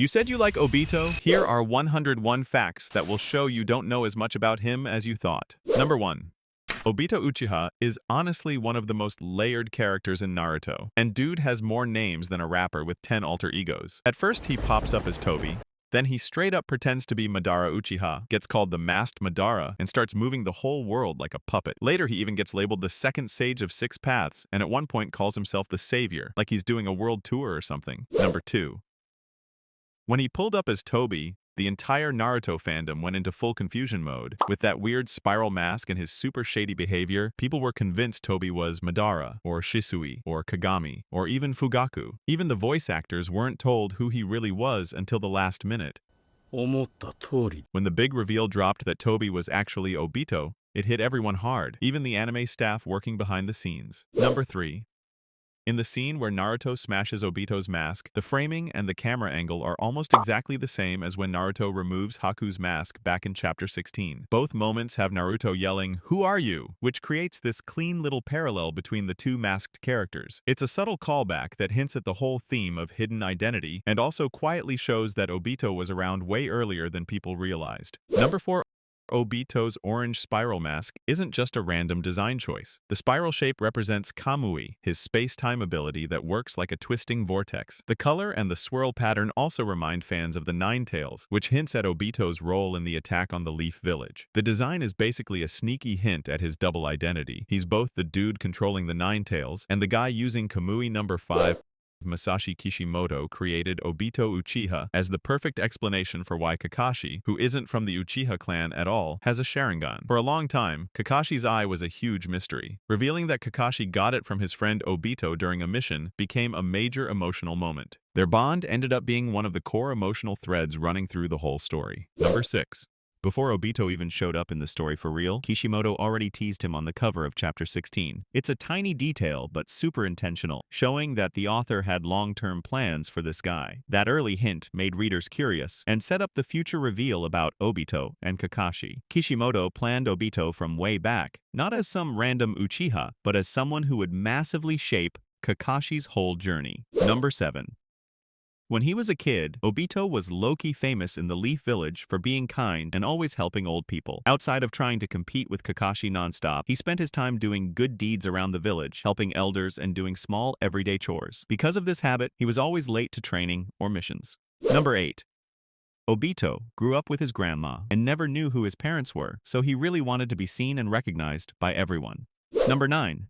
You said you like Obito? Here are 101 facts that will show you don't know as much about him as you thought. Number 1. Obito Uchiha is honestly one of the most layered characters in Naruto, and dude has more names than a rapper with 10 alter egos. At first he pops up as Tobi, then he straight up pretends to be Madara Uchiha, gets called the Masked Madara, and starts moving the whole world like a puppet. Later he even gets labeled the second sage of 6 paths, and at one point calls himself the Saviour, like he's doing a world tour or something. Number 2. When he pulled up as Tobi, the entire Naruto fandom went into full confusion mode. With that weird spiral mask and his super shady behavior, people were convinced Tobi was Madara, or Shisui, or Kagami, or even Fugaku. Even the voice actors weren't told who he really was until the last minute. When the big reveal dropped that Tobi was actually Obito, it hit everyone hard, even the anime staff working behind the scenes. Number 3. In the scene where Naruto smashes Obito's mask, the framing and the camera angle are almost exactly the same as when Naruto removes Haku's mask back in Chapter 16. Both moments have Naruto yelling, "Who are you?" which creates this clean little parallel between the two masked characters. It's a subtle callback that hints at the whole theme of hidden identity and also quietly shows that Obito was around way earlier than people realized. Number 4. Obito's orange spiral mask isn't just a random design choice. The spiral shape represents Kamui, his space-time ability that works like a twisting vortex. The color and the swirl pattern also remind fans of the Nine Tails, which hints at Obito's role in the attack on the Leaf Village. The design is basically a sneaky hint at his double identity. He's both the dude controlling the Nine Tails and the guy using Kamui number 5. Masashi Kishimoto created Obito Uchiha as the perfect explanation for why Kakashi, who isn't from the Uchiha clan at all, has a Sharingan. For a long time, Kakashi's eye was a huge mystery. Revealing that Kakashi got it from his friend Obito during a mission became a major emotional moment. Their bond ended up being one of the core emotional threads running through the whole story. Number 6. Before Obito even showed up in the story for real, Kishimoto already teased him on the cover of Chapter 16. It's a tiny detail, but super intentional, showing that the author had long-term plans for this guy. That early hint made readers curious and set up the future reveal about Obito and Kakashi. Kishimoto planned Obito from way back, not as some random Uchiha, but as someone who would massively shape Kakashi's whole journey. Number 7. When he was a kid, Obito was low-key famous in the Leaf Village for being kind and always helping old people. Outside of trying to compete with Kakashi nonstop, he spent his time doing good deeds around the village, helping elders and doing small everyday chores. Because of this habit, he was always late to training or missions. Number 8. Obito grew up with his grandma and never knew who his parents were, so he really wanted to be seen and recognized by everyone. Number 9.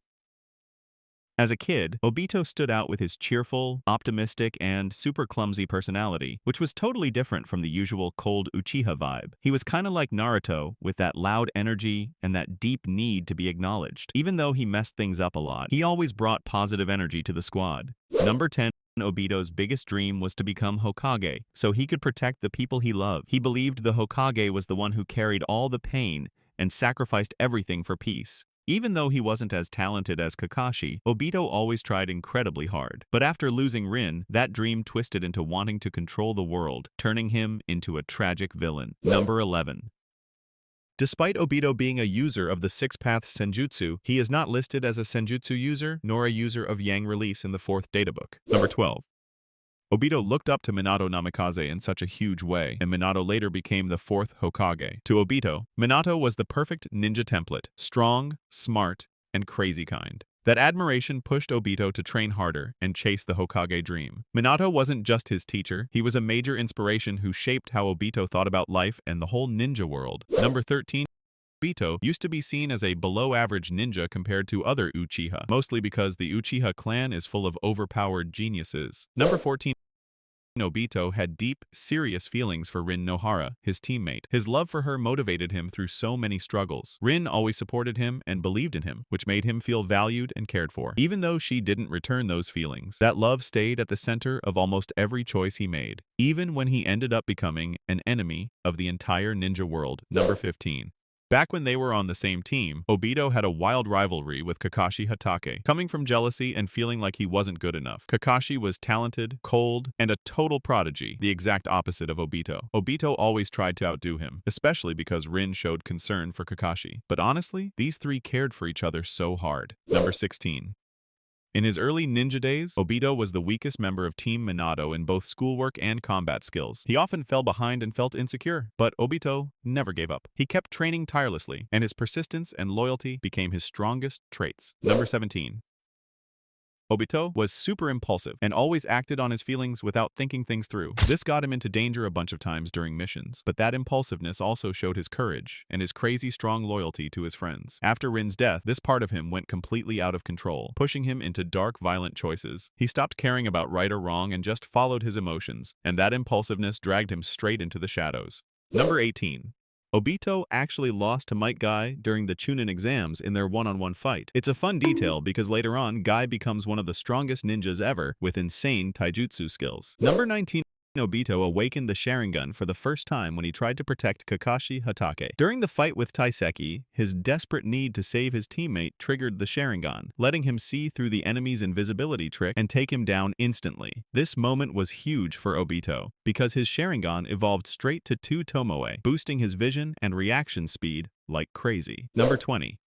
As a kid, Obito stood out with his cheerful, optimistic, and super clumsy personality, which was totally different from the usual cold Uchiha vibe. He was kinda like Naruto, with that loud energy and that deep need to be acknowledged. Even though he messed things up a lot, he always brought positive energy to the squad. Number 10. Obito's biggest dream was to become Hokage, so he could protect the people he loved. He believed the Hokage was the one who carried all the pain and sacrificed everything for peace. Even though he wasn't as talented as Kakashi, Obito always tried incredibly hard. But after losing Rin, that dream twisted into wanting to control the world, turning him into a tragic villain. Number 11. Despite Obito being a user of the 6 Paths Senjutsu, he is not listed as a Senjutsu user nor a user of Yang release in the 4th databook. Number 12. Obito looked up to Minato Namikaze in such a huge way, and Minato later became the 4th Hokage. To Obito, Minato was the perfect ninja template, strong, smart, and crazy kind. That admiration pushed Obito to train harder and chase the Hokage dream. Minato wasn't just his teacher, he was a major inspiration who shaped how Obito thought about life and the whole ninja world. Number 13. Obito used to be seen as a below-average ninja compared to other Uchiha, mostly because the Uchiha clan is full of overpowered geniuses. Number 14. Obito had deep, serious feelings for Rin Nohara, his teammate. His love for her motivated him through so many struggles. Rin always supported him and believed in him, which made him feel valued and cared for. Even though she didn't return those feelings, that love stayed at the center of almost every choice he made, even when he ended up becoming an enemy of the entire ninja world. Number 15. Back when they were on the same team, Obito had a wild rivalry with Kakashi Hatake, coming from jealousy and feeling like he wasn't good enough. Kakashi was talented, cold, and a total prodigy, the exact opposite of Obito. Obito always tried to outdo him, especially because Rin showed concern for Kakashi. But honestly, these three cared for each other so hard. Number 16. In his early ninja days, Obito was the weakest member of Team Minato in both schoolwork and combat skills. He often fell behind and felt insecure, but Obito never gave up. He kept training tirelessly, and his persistence and loyalty became his strongest traits. Number 17. Obito was super impulsive and always acted on his feelings without thinking things through. This got him into danger a bunch of times during missions, but that impulsiveness also showed his courage and his crazy strong loyalty to his friends. After Rin's death, this part of him went completely out of control, pushing him into dark, violent choices. He stopped caring about right or wrong and just followed his emotions, and that impulsiveness dragged him straight into the shadows. Number 18. Obito actually lost to Might Guy during the Chunin exams in their one-on-one fight. It's a fun detail because later on, Guy becomes one of the strongest ninjas ever with insane taijutsu skills. Number 19. Obito awakened the Sharingan for the first time when he tried to protect Kakashi Hatake. During the fight with Taiseki, his desperate need to save his teammate triggered the Sharingan, letting him see through the enemy's invisibility trick and take him down instantly. This moment was huge for Obito, because his Sharingan evolved straight to 2 Tomoe, boosting his vision and reaction speed like crazy. Number 20.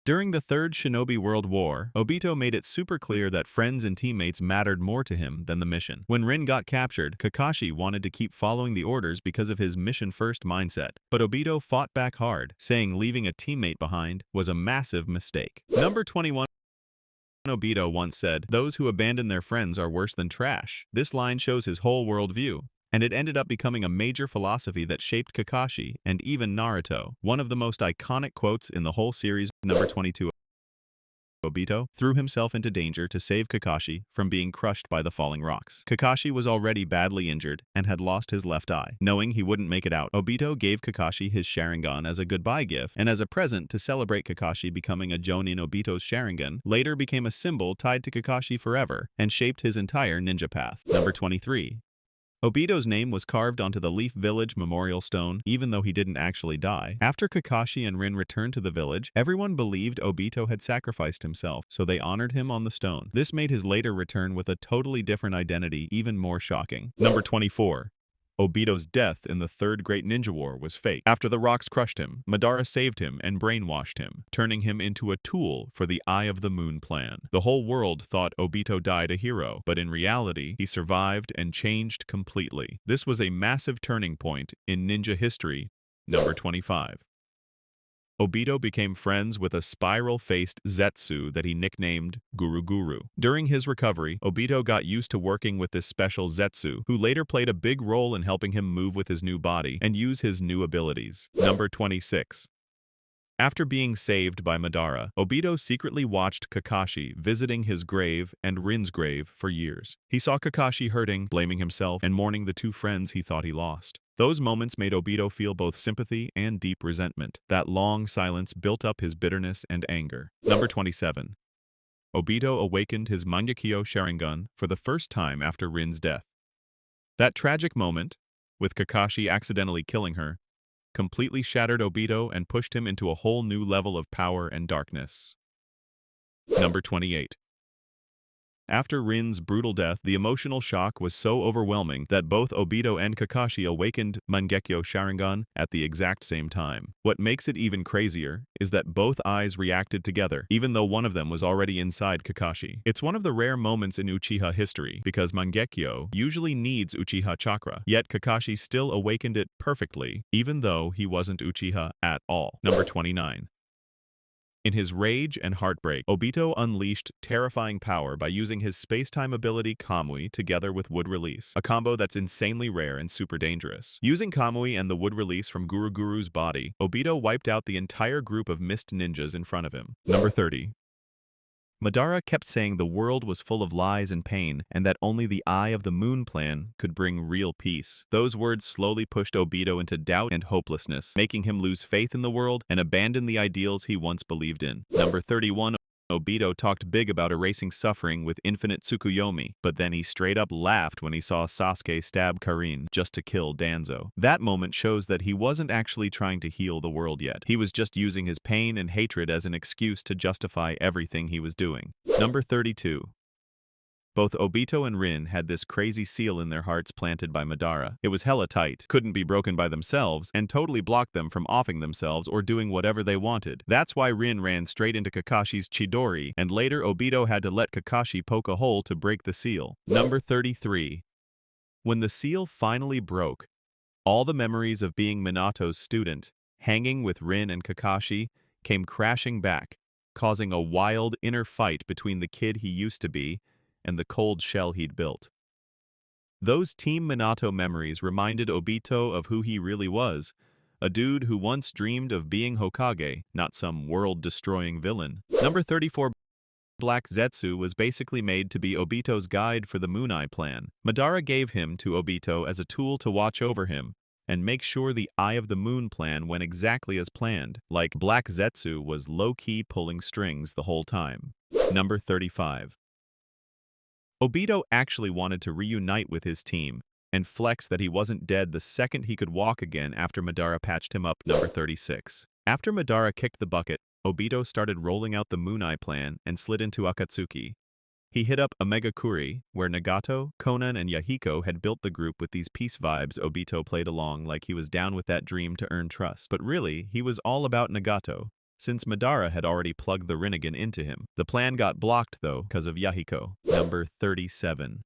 During the Third Shinobi World War, Obito made it super clear that friends and teammates mattered more to him than the mission. When Rin got captured, Kakashi wanted to keep following the orders because of his mission-first mindset, but Obito fought back hard, saying leaving a teammate behind was a massive mistake. Number 21. Obito once said, "Those who abandon their friends are worse than trash." This line shows his whole worldview, and it ended up becoming a major philosophy that shaped Kakashi and even Naruto. One of the most iconic quotes in the whole series. Number 22. Obito threw himself into danger to save Kakashi from being crushed by the falling rocks. Kakashi was already badly injured and had lost his left eye. Knowing he wouldn't make it out, Obito gave Kakashi his Sharingan as a goodbye gift, and as a present to celebrate Kakashi becoming a Jonin. Obito's Sharingan later became a symbol tied to Kakashi forever and shaped his entire ninja path. Number 23. Obito's name was carved onto the Leaf Village memorial stone, even though he didn't actually die. After Kakashi and Rin returned to the village, everyone believed Obito had sacrificed himself, so they honored him on the stone. This made his later return with a totally different identity even more shocking. Number 24. Obito's death in the Third Great Ninja War was fake. After the rocks crushed him, Madara saved him and brainwashed him, turning him into a tool for the Eye of the Moon plan. The whole world thought Obito died a hero, but in reality, he survived and changed completely. This was a massive turning point in ninja history. Number 25. Obito became friends with a spiral-faced Zetsu that he nicknamed Guru Guru. During his recovery, Obito got used to working with this special Zetsu, who later played a big role in helping him move with his new body and use his new abilities. Number 26. After being saved by Madara, Obito secretly watched Kakashi visiting his grave and Rin's grave for years. He saw Kakashi hurting, blaming himself, and mourning the 2 friends he thought he lost. Those moments made Obito feel both sympathy and deep resentment. That long silence built up his bitterness and anger. Number 27. Obito awakened his Mangekyo Sharingan for the first time after Rin's death. That tragic moment, with Kakashi accidentally killing her, completely shattered Obito and pushed him into a whole new level of power and darkness. Number 28. After Rin's brutal death, the emotional shock was so overwhelming that both Obito and Kakashi awakened Mangekyo Sharingan at the exact same time. What makes it even crazier is that both eyes reacted together, even though one of them was already inside Kakashi. It's one of the rare moments in Uchiha history, because Mangekyo usually needs Uchiha chakra, yet Kakashi still awakened it perfectly, even though he wasn't Uchiha at all. Number 29. In his rage and heartbreak, Obito unleashed terrifying power by using his space-time ability Kamui together with Wood Release, a combo that's insanely rare and super dangerous. Using Kamui and the Wood Release from Guru Guru's body, Obito wiped out the entire group of mist ninjas in front of him. Number 30. Madara kept saying the world was full of lies and pain, and that only the Eye of the Moon plan could bring real peace. Those words slowly pushed Obito into doubt and hopelessness, making him lose faith in the world and abandon the ideals he once believed in. Number 31. Obito talked big about erasing suffering with infinite Tsukuyomi, but then he straight up laughed when he saw Sasuke stab Karin just to kill Danzo. That moment shows that he wasn't actually trying to heal the world yet. He was just using his pain and hatred as an excuse to justify everything he was doing. Number 32. Both Obito and Rin had this crazy seal in their hearts planted by Madara. It was hella tight, couldn't be broken by themselves, and totally blocked them from offing themselves or doing whatever they wanted. That's why Rin ran straight into Kakashi's Chidori, and later Obito had to let Kakashi poke a hole to break the seal. Number 33. When the seal finally broke, all the memories of being Minato's student, hanging with Rin and Kakashi, came crashing back, causing a wild inner fight between the kid he used to be and the cold shell he'd built. Those Team Minato memories reminded Obito of who he really was, a dude who once dreamed of being Hokage, not some world-destroying villain. Number 34. Black Zetsu was basically made to be Obito's guide for the Moon Eye plan. Madara gave him to Obito as a tool to watch over him and make sure the Eye of the Moon plan went exactly as planned, like Black Zetsu was low-key pulling strings the whole time. Number 35. Obito actually wanted to reunite with his team and flex that he wasn't dead the second he could walk again after Madara patched him up. Number 36. After Madara kicked the bucket, Obito started rolling out the Moon Eye plan and slid into Akatsuki. He hit up Omegakuri, where Nagato, Konan, and Yahiko had built the group with these peace vibes. Obito played along like he was down with that dream to earn trust. But really, he was all about Nagato, since Madara had already plugged the Rinnegan into him. The plan got blocked, though, because of Yahiko. Number 37.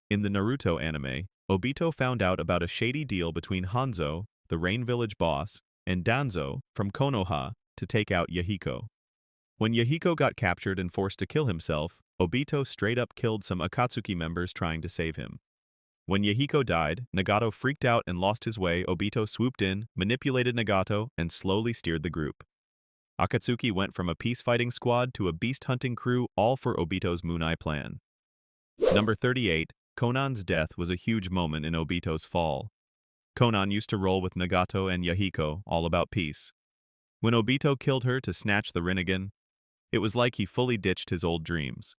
In the Naruto anime, Obito found out about a shady deal between Hanzo, the Rain Village boss, and Danzo from Konoha to take out Yahiko. When Yahiko got captured and forced to kill himself, Obito straight up killed some Akatsuki members trying to save him. When Yahiko died, Nagato freaked out and lost his way. Obito swooped in, manipulated Nagato, and slowly steered the group. Akatsuki went from a peace-fighting squad to a beast-hunting crew, all for Obito's Moon Eye plan. Number 38. Konan's death was a huge moment in Obito's fall. Konan used to roll with Nagato and Yahiko, all about peace. When Obito killed her to snatch the Rinnegan, it was like he fully ditched his old dreams.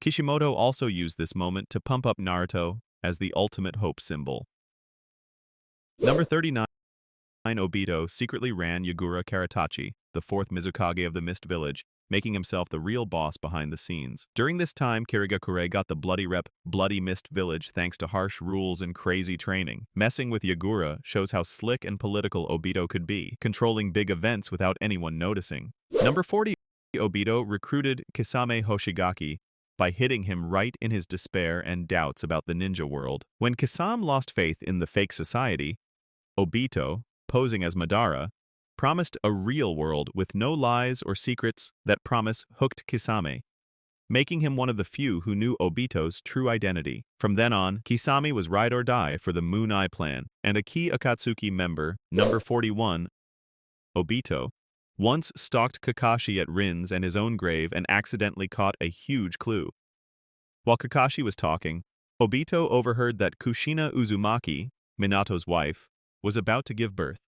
Kishimoto also used this moment to pump up Naruto as the ultimate hope symbol. Number 39. Obito secretly ran Yagura Karatachi, the fourth Mizukage of the Mist Village, making himself the real boss behind the scenes. During this time, Kirigakure got the bloody rep Bloody Mist Village thanks to harsh rules and crazy training. Messing with Yagura shows how slick and political Obito could be, controlling big events without anyone noticing. Number 40. Obito recruited Kisame Hoshigaki by hitting him right in his despair and doubts about the ninja world. When Kisame lost faith in the fake society, Obito, posing as Madara, promised a real world with no lies or secrets. That promise hooked Kisame, making him one of the few who knew Obito's true identity. From then on, Kisame was ride or die for the Moon Eye plan, and a key Akatsuki member. Number 41. Obito once stalked Kakashi at Rin's and his own grave and accidentally caught a huge clue. While Kakashi was talking, Obito overheard that Kushina Uzumaki, Minato's wife, was about to give birth.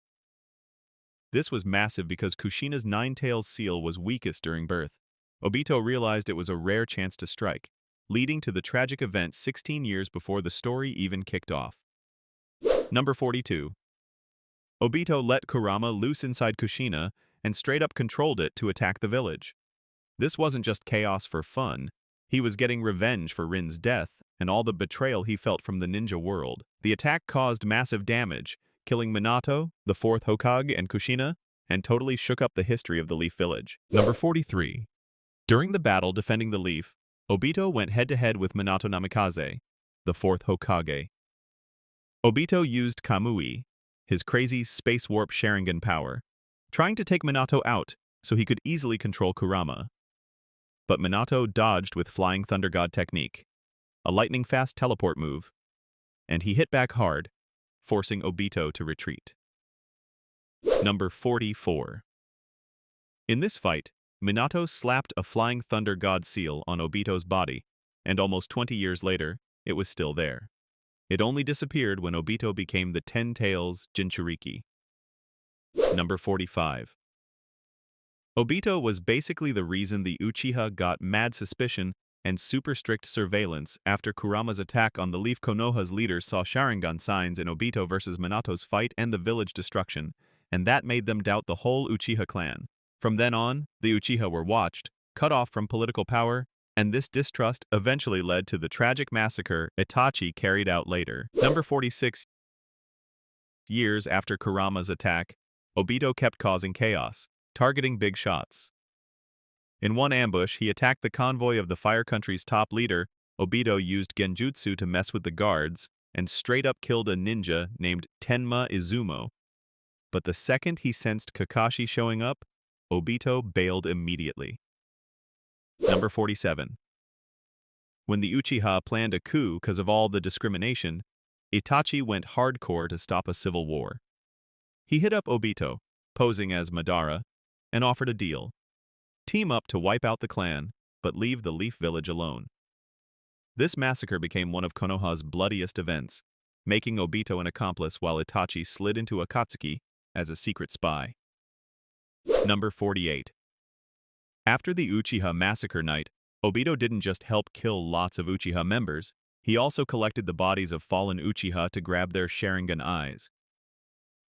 This was massive because Kushina's nine-tailed seal was weakest during birth. Obito realized it was a rare chance to strike, leading to the tragic event 16 years before the story even kicked off. Number 42. Obito let Kurama loose inside Kushina and straight up controlled it to attack the village. This wasn't just chaos for fun. He was getting revenge for Rin's death and all the betrayal he felt from the ninja world. The attack caused massive damage, killing Minato, the fourth Hokage, and Kushina, and totally shook up the history of the Leaf Village. Number 43. During the battle defending the Leaf, Obito went head-to-head with Minato Namikaze, the fourth Hokage. Obito used Kamui, his crazy space warp Sharingan power, trying to take Minato out so he could easily control Kurama. But Minato dodged with Flying Thunder God technique, a lightning-fast teleport move, and he hit back hard, forcing Obito to retreat. Number 44. In this fight, Minato slapped a Flying Thunder God seal on Obito's body, and almost 20 years later, it was still there. It only disappeared when Obito became the Ten Tails Jinchuriki. Number 45. Obito was basically the reason the Uchiha got mad suspicion and super strict surveillance after Kurama's attack on the Leaf. Konoha's leaders saw Sharingan signs in Obito versus Minato's fight and the village destruction, and that made them doubt the whole Uchiha clan. From then on, the Uchiha were watched, cut off from political power, and this distrust eventually led to the tragic massacre Itachi carried out later. Number 46. Years after Kurama's attack, Obito kept causing chaos, targeting big shots. In one ambush, he attacked the convoy of the Fire Country's top leader. Obito used genjutsu to mess with the guards and straight up killed a ninja named Tenma Izumo. But the second he sensed Kakashi showing up, Obito bailed immediately. Number 47. When the Uchiha planned a coup because of all the discrimination, Itachi went hardcore to stop a civil war. He hit up Obito, posing as Madara, and offered a deal. Team up to wipe out the clan, but leave the Leaf Village alone. This massacre became one of Konoha's bloodiest events, making Obito an accomplice while Itachi slid into Akatsuki as a secret spy. Number 48. After the Uchiha massacre night, Obito didn't just help kill lots of Uchiha members, he also collected the bodies of fallen Uchiha to grab their Sharingan eyes.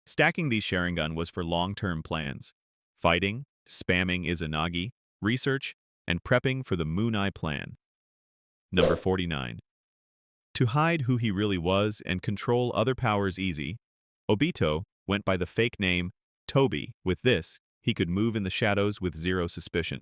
Stacking these Sharingan was for long-term plans: fighting, spamming Izanagi, research, and prepping for the Moon Eye plan. Number 49. To hide who he really was and control other powers easy, Obito went by the fake name Tobi. With this, he could move in the shadows with zero suspicion.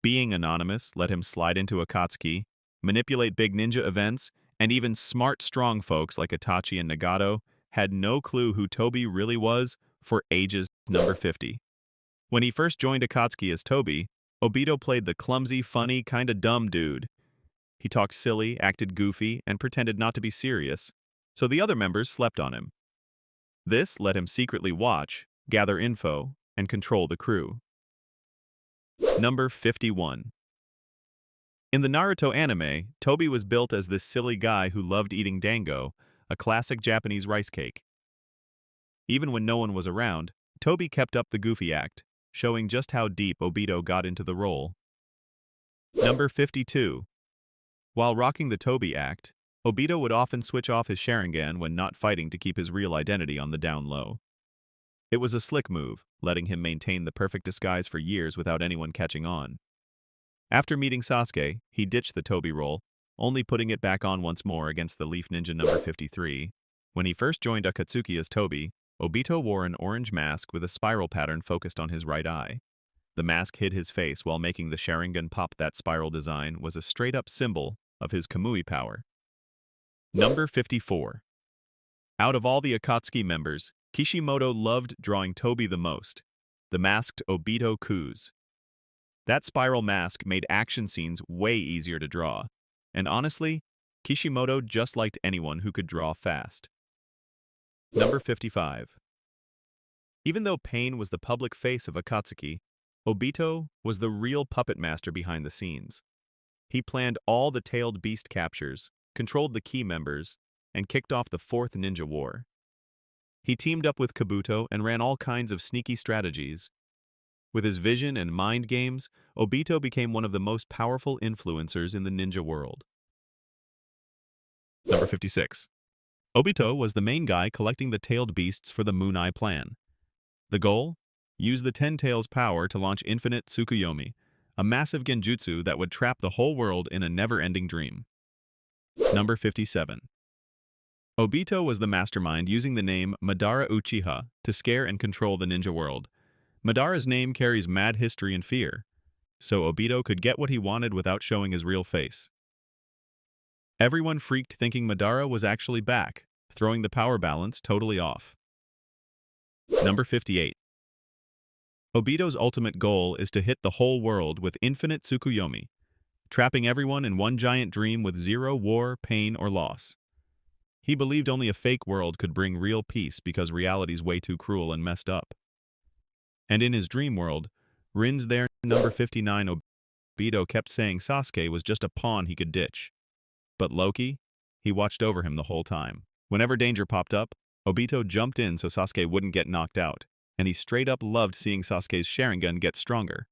Being anonymous let him slide into Akatsuki, manipulate big ninja events, and even smart, strong folks like Itachi and Nagato had no clue who Tobi really was for ages. Number 50. When he first joined Akatsuki as Tobi, Obito played the clumsy, funny, kinda dumb dude. He talked silly, acted goofy, and pretended not to be serious, so the other members slept on him. This let him secretly watch, gather info, and control the crew. Number 51. In the Naruto anime, Tobi was built as this silly guy who loved eating dango, a classic Japanese rice cake. Even when no one was around, Tobi kept up the goofy act, showing just how deep Obito got into the role. Number 52. While rocking the Tobi act, Obito would often switch off his Sharingan when not fighting to keep his real identity on the down low. It was a slick move, letting him maintain the perfect disguise for years without anyone catching on. After meeting Sasuke, he ditched the Tobi role, only putting it back on once more against the Leaf Ninja number 53. When he first joined Akatsuki as Tobi, Obito wore an orange mask with a spiral pattern focused on his right eye. The mask hid his face while making the Sharingan pop. That spiral design was a straight-up symbol of his Kamui power. Number 54. Out of all the Akatsuki members, Kishimoto loved drawing Tobi the most, the masked Obito Kuz. That spiral mask made action scenes way easier to draw, and honestly, Kishimoto just liked anyone who could draw fast. Number 55. Even though Pain was the public face of Akatsuki, Obito was the real puppet master behind the scenes. He planned all the tailed beast captures, controlled the key members, and kicked off the Fourth Ninja War. He teamed up with Kabuto and ran all kinds of sneaky strategies. With his vision and mind games, Obito became one of the most powerful influencers in the ninja world. Number 56. Obito was the main guy collecting the tailed beasts for the Moon Eye plan. The goal? Use the Ten Tails power to launch infinite Tsukuyomi, a massive genjutsu that would trap the whole world in a never-ending dream. Number 57. Obito was the mastermind using the name Madara Uchiha to scare and control the ninja world. Madara's name carries mad history and fear, so Obito could get what he wanted without showing his real face. Everyone freaked thinking Madara was actually back, throwing the power balance totally off. Number 58. Obito's ultimate goal is to hit the whole world with infinite Tsukuyomi, trapping everyone in one giant dream with zero war, pain, or loss. He believed only a fake world could bring real peace because reality's way too cruel and messed up. And in his dream world, Rin's there. Number 59. Obito kept saying Sasuke was just a pawn he could ditch. But Loki? He watched over him the whole time. Whenever danger popped up, Obito jumped in so Sasuke wouldn't get knocked out, and he straight up loved seeing Sasuke's Sharingan get stronger.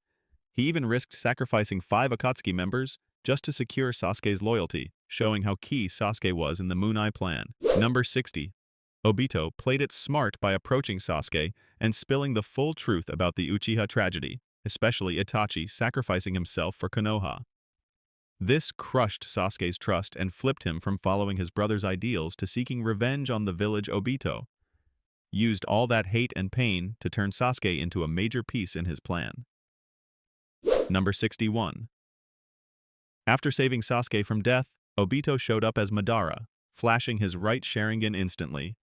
He even risked sacrificing 5 Akatsuki members just to secure Sasuke's loyalty, showing how key Sasuke was in the Moon Eye plan. Number 60. Obito played it smart by approaching Sasuke and spilling the full truth about the Uchiha tragedy, especially Itachi sacrificing himself for Konoha. This crushed Sasuke's trust and flipped him from following his brother's ideals to seeking revenge on the village Obito. Used all that hate and pain to turn Sasuke into a major piece in his plan. Number 61. After saving Sasuke from death, Obito showed up as Madara, flashing his right Sharingan instantly.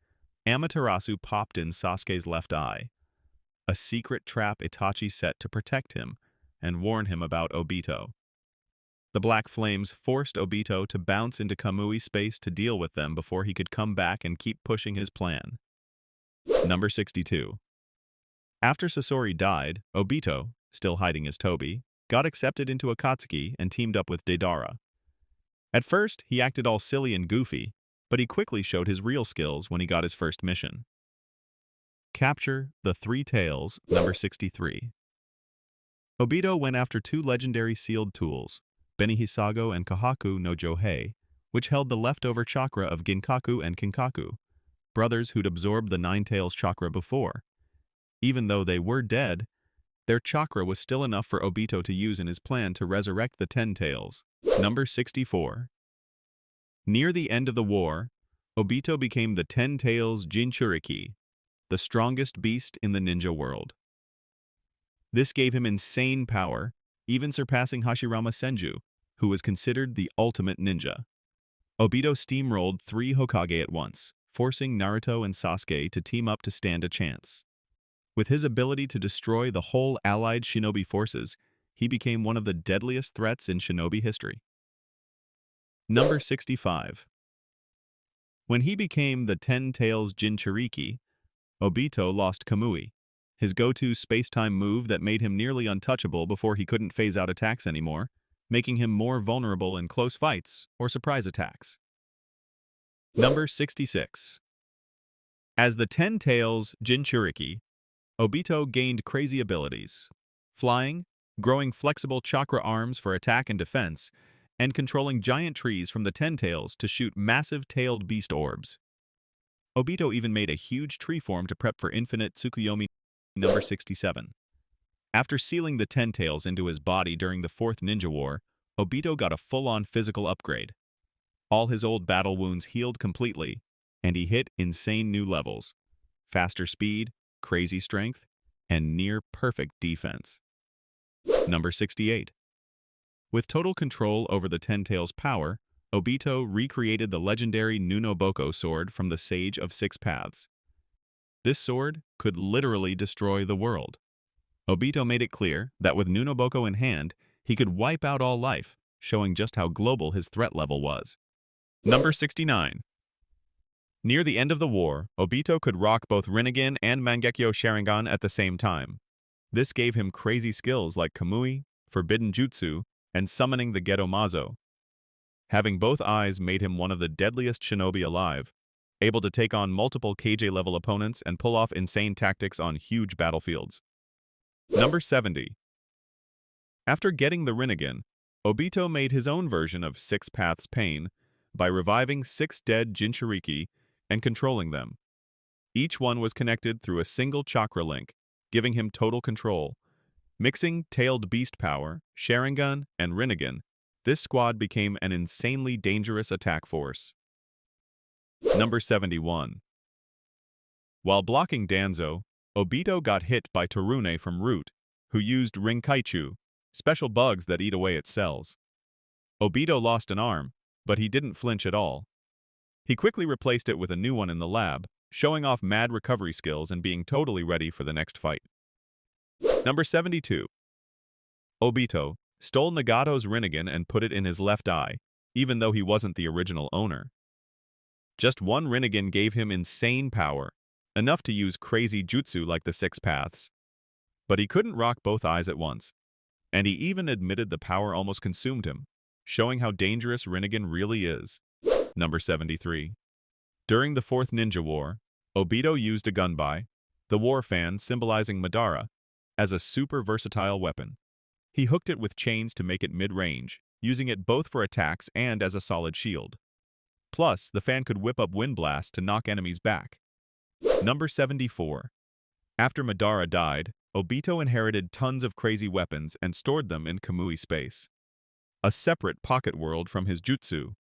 Amaterasu popped in Sasuke's left eye, a secret trap Itachi set to protect him and warn him about Obito. The black flames forced Obito to bounce into Kamui space to deal with them before he could come back and keep pushing his plan. Number 62. After Sasori died, Obito, still hiding as Tobi, got accepted into Akatsuki and teamed up with Deidara. At first, he acted all silly and goofy, but he quickly showed his real skills when he got his first mission. Capture the Three Tails, number 63. Obito went after two legendary sealed tools, Benihisago and Kohaku no Johei, which held the leftover chakra of Ginkaku and Kinkaku, brothers who'd absorbed the Nine Tails chakra before. Even though they were dead, their chakra was still enough for Obito to use in his plan to resurrect the Ten Tails. Number 64. Near the end of the war, Obito became the Ten Tails Jinchuriki, the strongest beast in the ninja world. This gave him insane power, even surpassing Hashirama Senju, who was considered the ultimate ninja. Obito steamrolled 3 Hokage at once, forcing Naruto and Sasuke to team up to stand a chance. With his ability to destroy the whole allied shinobi forces, he became one of the deadliest threats in shinobi history. Number 65. When he became the Ten Tails Jinchuriki, Obito lost Kamui, his go-to space-time move that made him nearly untouchable before he couldn't phase out attacks anymore, making him more vulnerable in close fights or surprise attacks. Number 66. As the Ten Tails Jinchuriki, Obito gained crazy abilities: flying, growing flexible chakra arms for attack and defense, and controlling giant trees from the Ten Tails to shoot massive tailed beast orbs. Obito even made a huge tree form to prep for infinite Tsukuyomi. Number 67. After sealing the Ten Tails into his body during the Fourth Ninja War, Obito got a full-on physical upgrade. All his old battle wounds healed completely, and he hit insane new levels: faster speed, crazy strength, and near-perfect defense. Number 68. With total control over the Ten Tails' power, Obito recreated the legendary Nunoboko sword from the Sage of Six Paths. This sword could literally destroy the world. Obito made it clear that with Nunoboko in hand, he could wipe out all life, showing just how global his threat level was. Number 69. Near the end of the war, Obito could rock both Rinnegan and Mangekyo Sharingan at the same time. This gave him crazy skills like Kamui, Forbidden Jutsu, and summoning the Geto Mazo. Having both eyes made him one of the deadliest shinobi alive, able to take on multiple KJ-level opponents and pull off insane tactics on huge battlefields. Number 70. After getting the Rinnegan, Obito made his own version of Six Paths Pain by reviving 6 dead Jinchuriki and controlling them. Each one was connected through a single chakra link, giving him total control. Mixing tailed beast power, Sharingan, and Rinnegan, this squad became an insanely dangerous attack force. Number 71. While blocking Danzo, Obito got hit by Torune from Root, who used Rinkaichu, special bugs that eat away at cells. Obito lost an arm, but he didn't flinch at all. He quickly replaced it with a new one in the lab, showing off mad recovery skills and being totally ready for the next fight. Number 72. Obito stole Nagato's Rinnegan and put it in his left eye, even though he wasn't the original owner. Just one Rinnegan gave him insane power, enough to use crazy jutsu like the Six Paths. But he couldn't rock both eyes at once, and he even admitted the power almost consumed him, showing how dangerous Rinnegan really is. Number 73. During the Fourth Ninja War, Obito used a gunbai, the war fan symbolizing Madara, as a super versatile weapon. He hooked it with chains to make it mid-range, using it both for attacks and as a solid shield. Plus, the fan could whip up wind blasts to knock enemies back. Number 74. After Madara died, Obito inherited tons of crazy weapons and stored them in Kamui space. a separate pocket world from his jutsu.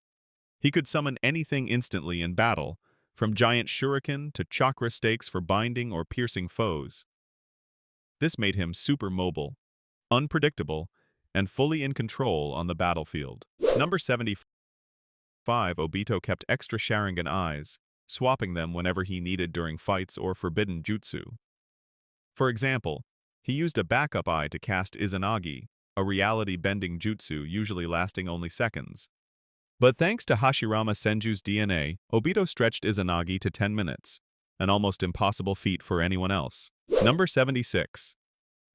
He could summon anything instantly in battle, from giant shuriken to chakra stakes for binding or piercing foes. This made him super mobile, unpredictable, and fully in control on the battlefield. Number 75, Obito kept extra Sharingan eyes, swapping them whenever he needed during fights or forbidden jutsu. For example, he used a backup eye to cast Izanagi, a reality-bending jutsu usually lasting only seconds. But thanks to Hashirama Senju's DNA, Obito stretched Izanagi to 10 minutes, an almost impossible feat for anyone else. Number 76.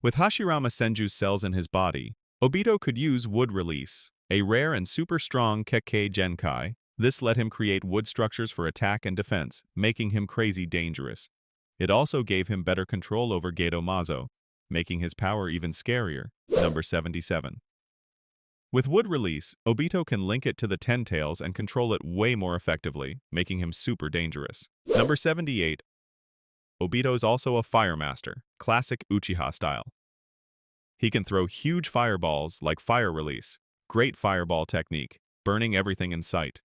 With Hashirama Senju's cells in his body, Obito could use Wood Release, a rare and super strong Kekkei Genkai. This let him create wood structures for attack and defense, making him crazy dangerous. It also gave him better control over Gedo Mazo, making his power even scarier. Number 77. With Wood Release, Obito can link it to the Ten Tails and control it way more effectively, making him super dangerous. Number 78. Obito's also a Fire Master, classic Uchiha style. He can throw huge fireballs like Fire Release, great fireball technique, burning everything in sight.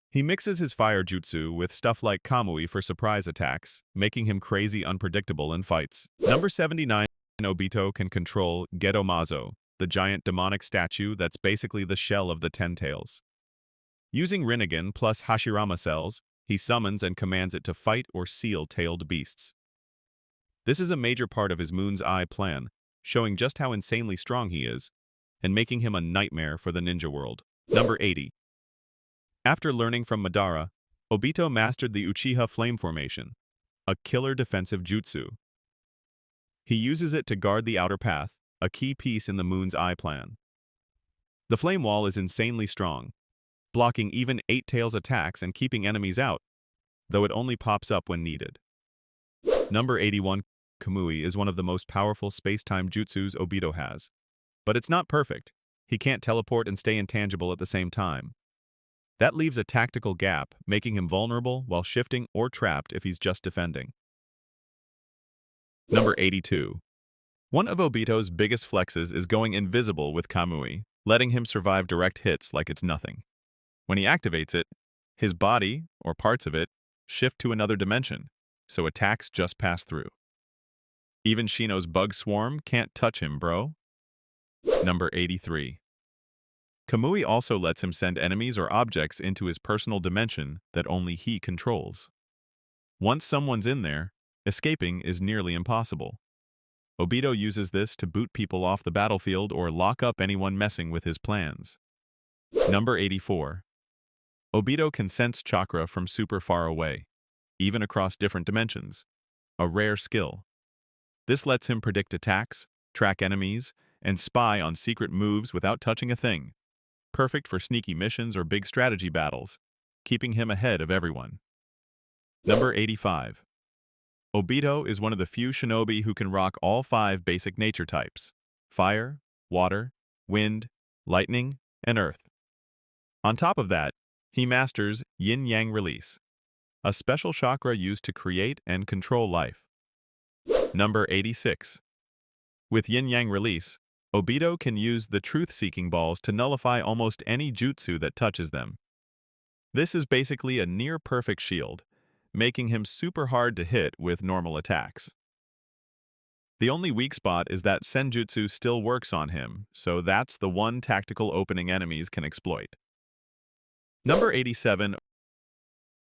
He mixes his fire jutsu with stuff like Kamui for surprise attacks, making him crazy unpredictable in fights. Number 79. Obito can control Gedo Mazo, the giant demonic statue that's basically the shell of the Ten Tails. Using Rinnegan plus Hashirama cells, he summons and commands it to fight or seal tailed beasts. This is a major part of his Moon's Eye plan, showing just how insanely strong he is, and making him a nightmare for the ninja world. Number 80. After learning from Madara, Obito mastered the Uchiha Flame Formation, a killer defensive jutsu. He uses it to guard the outer path, a key piece in the Moon's Eye plan. The flame wall is insanely strong, blocking even Eight Tails attacks and keeping enemies out, though it only pops up when needed. Number 81. Kamui is one of the most powerful space-time jutsus Obito has. But it's not perfect. He can't teleport and stay intangible at the same time. That leaves a tactical gap, making him vulnerable while shifting or trapped if he's just defending. Number 82. One of Obito's biggest flexes is going invisible with Kamui, letting him survive direct hits like it's nothing. When he activates it, his body, or parts of it, shift to another dimension, so attacks just pass through. Even Shino's bug swarm can't touch him, bro. Number 83. Kamui also lets him send enemies or objects into his personal dimension that only he controls. Once someone's in there, escaping is nearly impossible. Obito uses this to boot people off the battlefield or lock up anyone messing with his plans. Number 84. Obito can sense chakra from super far away, even across different dimensions, a rare skill. This lets him predict attacks, track enemies, and spy on secret moves without touching a thing. Perfect for sneaky missions or big strategy battles, keeping him ahead of everyone. Number 85. Obito is one of the few shinobi who can rock all 5 basic nature types: fire, water, wind, lightning, and earth. On top of that, he masters Yin-Yang Release, a special chakra used to create and control life. Number 86. With Yin-Yang Release, Obito can use the truth-seeking balls to nullify almost any jutsu that touches them. This is basically a near-perfect shield, making him super hard to hit with normal attacks. The only weak spot is that Senjutsu still works on him, so that's the one tactical opening enemies can exploit. Number 87.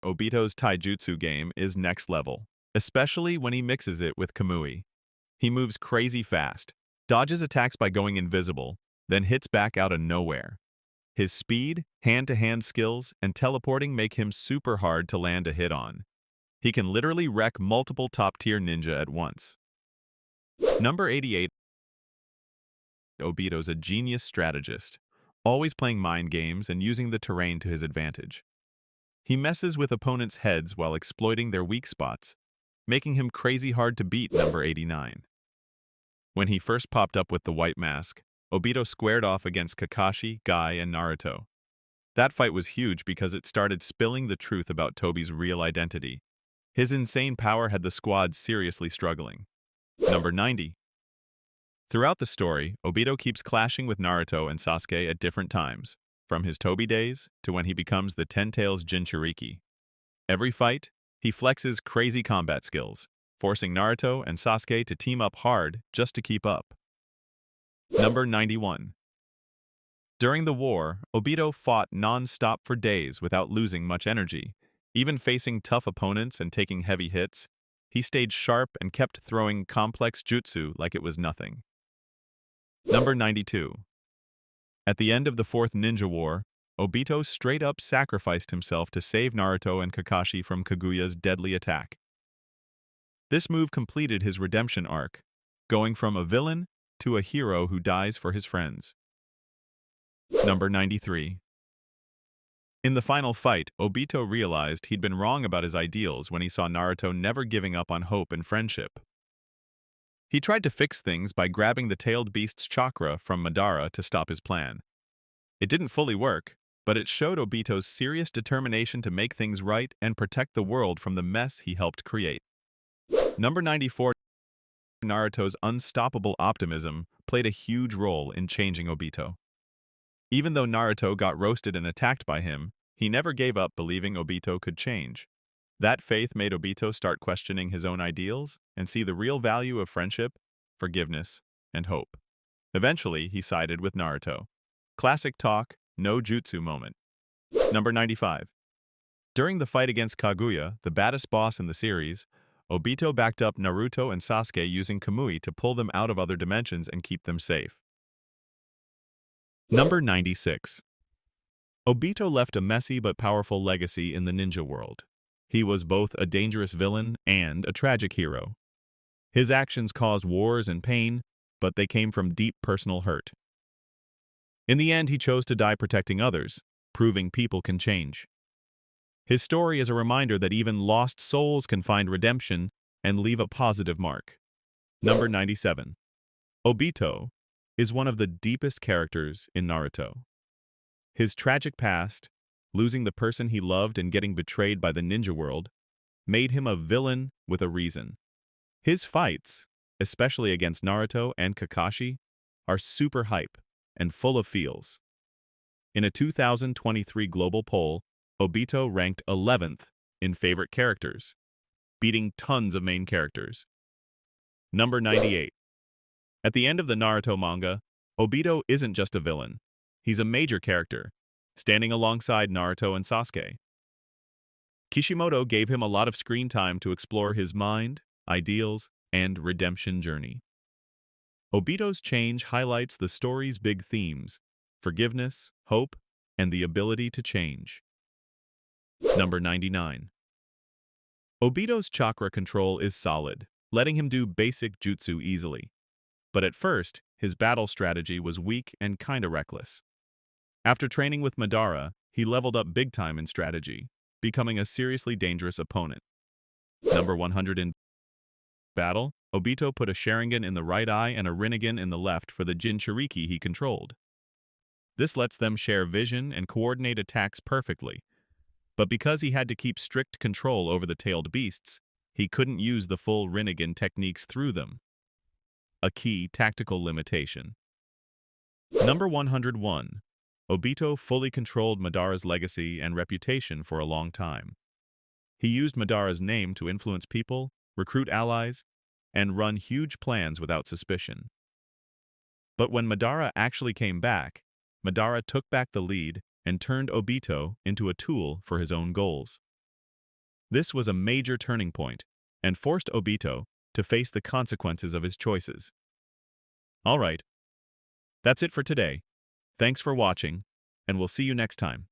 Obito's taijutsu game is next level, especially when he mixes it with Kamui. He moves crazy fast, dodges attacks by going invisible, then hits back out of nowhere. His speed, hand-to-hand skills, and teleporting make him super hard to land a hit on. He can literally wreck multiple top-tier ninja at once. Number 88. Obito's a genius strategist, always playing mind games and using the terrain to his advantage. He messes with opponents' heads while exploiting their weak spots, making him crazy hard to beat. Number 89. When he first popped up with the white mask, Obito squared off against Kakashi, Guy, and Naruto. That fight was huge because it started spilling the truth about Tobi's real identity. His insane power had the squad seriously struggling. Number 90. Throughout the story, Obito keeps clashing with Naruto and Sasuke at different times, from his Tobi days to when he becomes the Ten-Tails Jinchuriki. Every fight, he flexes crazy combat skills, forcing Naruto and Sasuke to team up hard just to keep up. Number 91. During the war, Obito fought non-stop for days without losing much energy. Even facing tough opponents and taking heavy hits, he stayed sharp and kept throwing complex jutsu like it was nothing. Number 92. At the end of the Fourth Ninja War, Obito straight up sacrificed himself to save Naruto and Kakashi from Kaguya's deadly attack. This move completed his redemption arc, going from a villain to a hero who dies for his friends. Number 93. In the final fight, Obito realized he'd been wrong about his ideals when he saw Naruto never giving up on hope and friendship. He tried to fix things by grabbing the tailed beast's chakra from Madara to stop his plan. It didn't fully work, but it showed Obito's serious determination to make things right and protect the world from the mess he helped create. Number 94. Naruto's unstoppable optimism played a huge role in changing Obito. Even though Naruto got roasted and attacked by him, he never gave up believing Obito could change. That faith made Obito start questioning his own ideals and see the real value of friendship, forgiveness, and hope. Eventually, he sided with Naruto. Classic talk, no jutsu moment. Number 95. During the fight against Kaguya, the baddest boss in the series, Obito backed up Naruto and Sasuke using Kamui to pull them out of other dimensions and keep them safe. Number 96. Obito left a messy but powerful legacy in the ninja world. He was both a dangerous villain and a tragic hero. His actions caused wars and pain, but they came from deep personal hurt. In the end, he chose to die protecting others, proving people can change. His story is a reminder that even lost souls can find redemption and leave a positive mark. Number 97. Obito is one of the deepest characters in Naruto. His tragic past, losing the person he loved and getting betrayed by the ninja world, made him a villain with a reason. His fights, especially against Naruto and Kakashi, are super hype and full of feels. In a 2023 global poll, Obito ranked 11th in favorite characters, beating tons of main characters. Number 98. At the end of the Naruto manga, Obito isn't just a villain. He's a major character, standing alongside Naruto and Sasuke. Kishimoto gave him a lot of screen time to explore his mind, ideals, and redemption journey. Obito's change highlights the story's big themes: forgiveness, hope, and the ability to change. Number 99. Obito's chakra control is solid, letting him do basic jutsu easily. But at first, his battle strategy was weak and kinda reckless. After training with Madara, he leveled up big time in strategy, becoming a seriously dangerous opponent. Number 100. In battle, Obito put a Sharingan in the right eye and a Rinnegan in the left for the Jinchuriki he controlled. This lets them share vision and coordinate attacks perfectly. But because he had to keep strict control over the tailed beasts, he couldn't use the full Rinnegan techniques through them. A key tactical limitation. Number 101. Obito fully controlled Madara's legacy and reputation for a long time. He used Madara's name to influence people, recruit allies, and run huge plans without suspicion. But when Madara actually came back, Madara took back the lead and turned Obito into a tool for his own goals. This was a major turning point and forced Obito to face the consequences of his choices. Alright, that's it for today. Thanks for watching, and we'll see you next time.